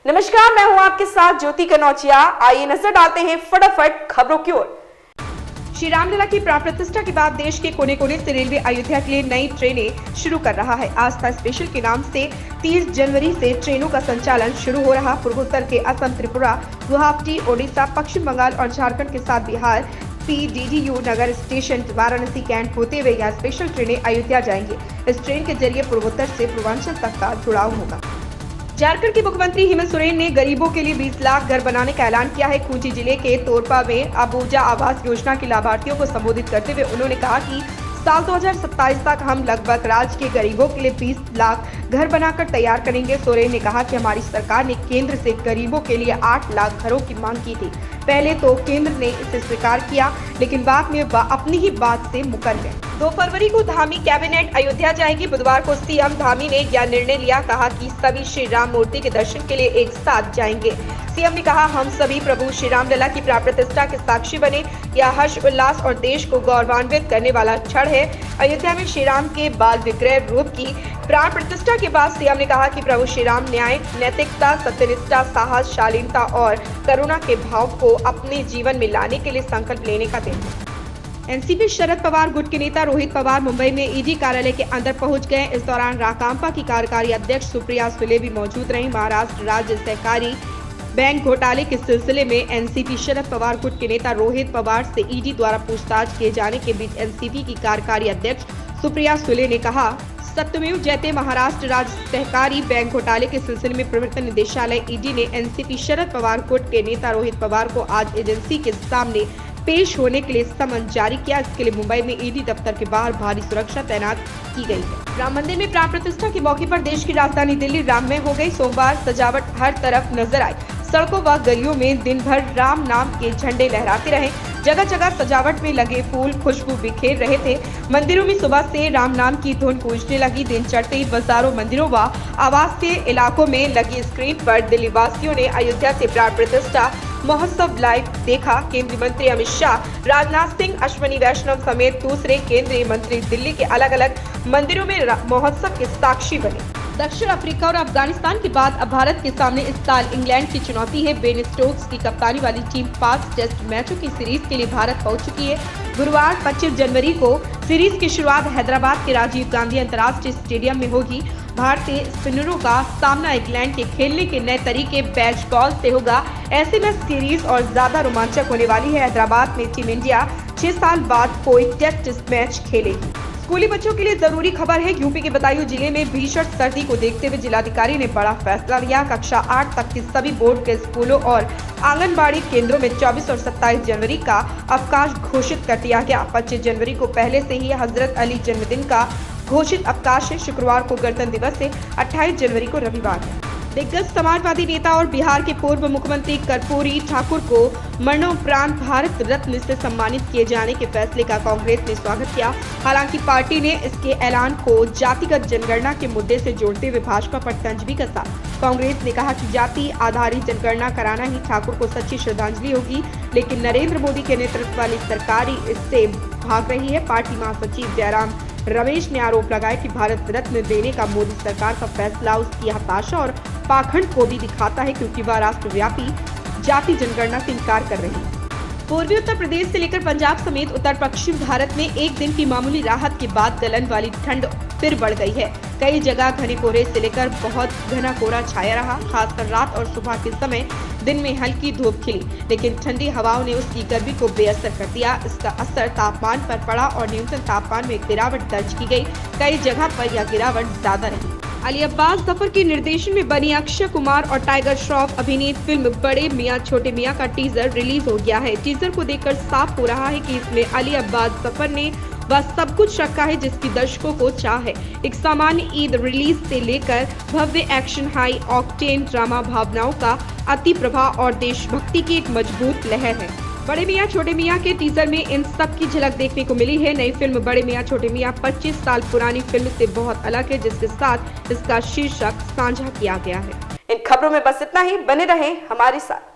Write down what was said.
नमस्कार, मैं हूं आपके साथ ज्योति कनौजिया। आइए नजर डालते हैं फटाफट खबरों की ओर। श्री रामलला की प्राण प्रतिष्ठा के बाद देश के कोने कोने से रेलवे अयोध्या के लिए नई ट्रेनें शुरू कर रहा है। आस्था स्पेशल के नाम से 30 जनवरी से ट्रेनों का संचालन शुरू हो रहा। पूर्वोत्तर के असम, त्रिपुरा, गुवाहाटी, ओडिशा, पश्चिम बंगाल और झारखंड के साथ बिहार PDDU नगर स्टेशन वाराणसी कैंट होते हुए यह स्पेशल ट्रेनें अयोध्या जाएंगी। इस ट्रेन के जरिए पूर्वोत्तर से पूर्वांचल तक का जुड़ाव होगा। झारखंड के मुख्यमंत्री हेमंत सोरेन ने गरीबों के लिए 20 लाख घर बनाने का ऐलान किया है। खूंटी जिले के तोरपा में अबूजा आवास योजना के लाभार्थियों को संबोधित करते हुए उन्होंने कहा कि साल 2027 तक हम लगभग राज्य के गरीबों के लिए 20 लाख घर बनाकर तैयार करेंगे। सोरेन ने कहा कि हमारी सरकार ने केंद्र से गरीबों के लिए 8 लाख घरों की मांग की थी। पहले तो केंद्र ने इसे स्वीकार किया, लेकिन बाद में वह अपनी ही बात से मुकर गए। 2 फरवरी को धामी कैबिनेट अयोध्या जाएगी। बुधवार को सीएम धामी ने यह निर्णय लिया, कहा कि सभी श्री राम मूर्ति के दर्शन के लिए एक साथ जाएंगे। सीएम ने कहा, हम सभी प्रभु श्री रामलला की प्राण प्रतिष्ठा के साक्षी बने। यह हर्ष उल्लास और देश को गौरवान्वित करने वाला क्षण है। अयोध्या में श्री राम के बाल विग्रह रूप की प्राण प्रतिष्ठा के बाद सीएम ने कहा कि प्रभु श्री राम न्याय, नैतिकता, सत्यनिष्ठा, साहस, शालीनता और करुणा के भाव को अपने जीवन में लाने के लिए संकल्प लेने का दिन है। एनसीपी शरद पवार गुट के नेता रोहित पवार मुंबई में ईडी कार्यालय के अंदर पहुंच गए। इस दौरान राकांपा की कार्यकारी अध्यक्ष सुप्रिया सुले भी मौजूद रहीं। महाराष्ट्र राज्य सहकारी बैंक घोटाले के सिलसिले में एनसीपी शरद पवार गुट के नेता रोहित पवार से ईडी द्वारा पूछताछ किए जाने के बीच एनसीपी की कार्यकारी अध्यक्ष सुप्रिया सुले ने कहा, सत्यमेव जयते। महाराष्ट्र राज्य सहकारी बैंक घोटाले के सिलसिले में प्रवर्तन निदेशालय ईडी ने एनसीपी शरद पवार गुट के नेता रोहित पवार को आज एजेंसी के सामने पेश होने के लिए समन जारी किया। इसके लिए मुंबई में ईडी दफ्तर के बाहर भारी सुरक्षा तैनात की गई है। राम मंदिर में प्राण प्रतिष्ठा के मौके पर देश की राजधानी दिल्ली राममय हो गई। सोमवार सजावट हर तरफ नजर आई। सड़कों व गलियों में दिन भर राम नाम के झंडे लहराते रहे। जगह जगह सजावट में लगे फूल खुशबू बिखेर रहे थे। मंदिरों में सुबह से राम नाम की धुन गूंजने लगी। दिन चढ़ते ही बाजारों, मंदिरों व आवासीय इलाकों में लगी स्क्रीन पर दिल्ली वासियों ने अयोध्या से प्राण प्रतिष्ठा महोत्सव लाइव देखा। केंद्रीय मंत्री अमित शाह, राजनाथ सिंह, अश्विनी वैष्णव समेत दूसरे केंद्रीय मंत्री दिल्ली के अलग अलग मंदिरों में महोत्सव के साक्षी बने। दक्षिण अफ्रीका और अफगानिस्तान के बाद अब भारत के सामने इस साल इंग्लैंड की चुनौती है। बेन स्टोक्स की कप्तानी वाली टीम 5 टेस्ट मैचों की सीरीज के लिए भारत पहुंच चुकी है। गुरुवार 25 जनवरी को सीरीज की शुरुआत हैदराबाद के राजीव गांधी अंतर्राष्ट्रीय स्टेडियम में होगी। भारतीय स्पिनरों का सामना इंग्लैंड के खेलने के नए तरीके बैच बॉल से होगा। ऐसे में सीरीज और ज्यादा रोमांचक होने वाली है। हैदराबाद में टीम इंडिया 6 साल बाद कोई टेस्ट मैच खेलेगी। स्कूली बच्चों के लिए जरूरी खबर है। यूपी के बदायूं जिले में भीषण सर्दी को देखते हुए जिलाधिकारी ने बड़ा फैसला लिया। कक्षा 8 तक के सभी बोर्ड के स्कूलों और आंगनबाड़ी केंद्रों में 24 और 27 जनवरी का अवकाश घोषित कर दिया गया। 25 जनवरी को पहले से ही हजरत अली जन्मदिन का घोषित अवकाश है। शुक्रवार को गणतंत्र दिवस है। 28 जनवरी को रविवार है। दिग्गज समाजवादी नेता और बिहार के पूर्व मुख्यमंत्री कर्पूरी ठाकुर को मरणोपरांत भारत रत्न से सम्मानित किए जाने के फैसले का कांग्रेस ने स्वागत किया। हालांकि पार्टी ने इसके ऐलान को जातिगत जनगणना के मुद्दे से जोड़ते हुए भाजपा पर तंज भी कसा। कांग्रेस ने कहा कि जाति आधारित जनगणना कराना ही ठाकुर को सच्ची श्रद्धांजलि होगी, लेकिन नरेंद्र मोदी के नेतृत्व वाली सरकार इससे भाग रही है। पार्टी महासचिव जयराम रमेश ने आरोप लगाया कि भारत रत्न देने का मोदी सरकार का फैसला उसकी हताशा और पाखंड को भी दिखाता है, क्योंकि वह राष्ट्रव्यापी जाति जनगणना से इनकार कर रही है। पूर्वी उत्तर प्रदेश से लेकर पंजाब समेत उत्तर पश्चिम भारत में एक दिन की मामूली राहत के बाद गलन वाली ठंड फिर बढ़ गई है। कई जगह घने कोहरे से लेकर बहुत घना कोहरा छाया रहा। खासकर रात और सुबह के समय दिन में हल्की धूप खिली, लेकिन ठंडी हवाओं ने उसकी गर्मी को बेअसर कर दिया। इसका असर तापमान पर पड़ा और न्यूनतम तापमान में गिरावट दर्ज की गई। कई जगह पर यह गिरावट ज्यादा रही। अली अब्बास जफर के निर्देशन में बनी अक्षय कुमार और टाइगर श्रॉफ अभिनीत फिल्म बड़े मियां छोटे मियां का टीजर रिलीज हो गया है। टीजर को देखकर साफ हो रहा है कि इसमें अली अब्बास जफर ने वह सब कुछ रखा है जिसकी दर्शकों को चाह है। एक सामान्य ईद रिलीज से लेकर भव्य एक्शन, हाई ऑक्टेन ड्रामा, भावनाओं का अति प्रभाव और देशभक्ति की एक मजबूत लहर है। बड़े मियां छोटे मियां के टीजर में इन सब की झलक देखने को मिली है। नई फिल्म बड़े मियां छोटे मियां 25 साल पुरानी फिल्म से बहुत अलग है, जिसके साथ इसका शीर्षक साझा किया गया है। इन खबरों में बस इतना ही। बने रहें हमारे साथ।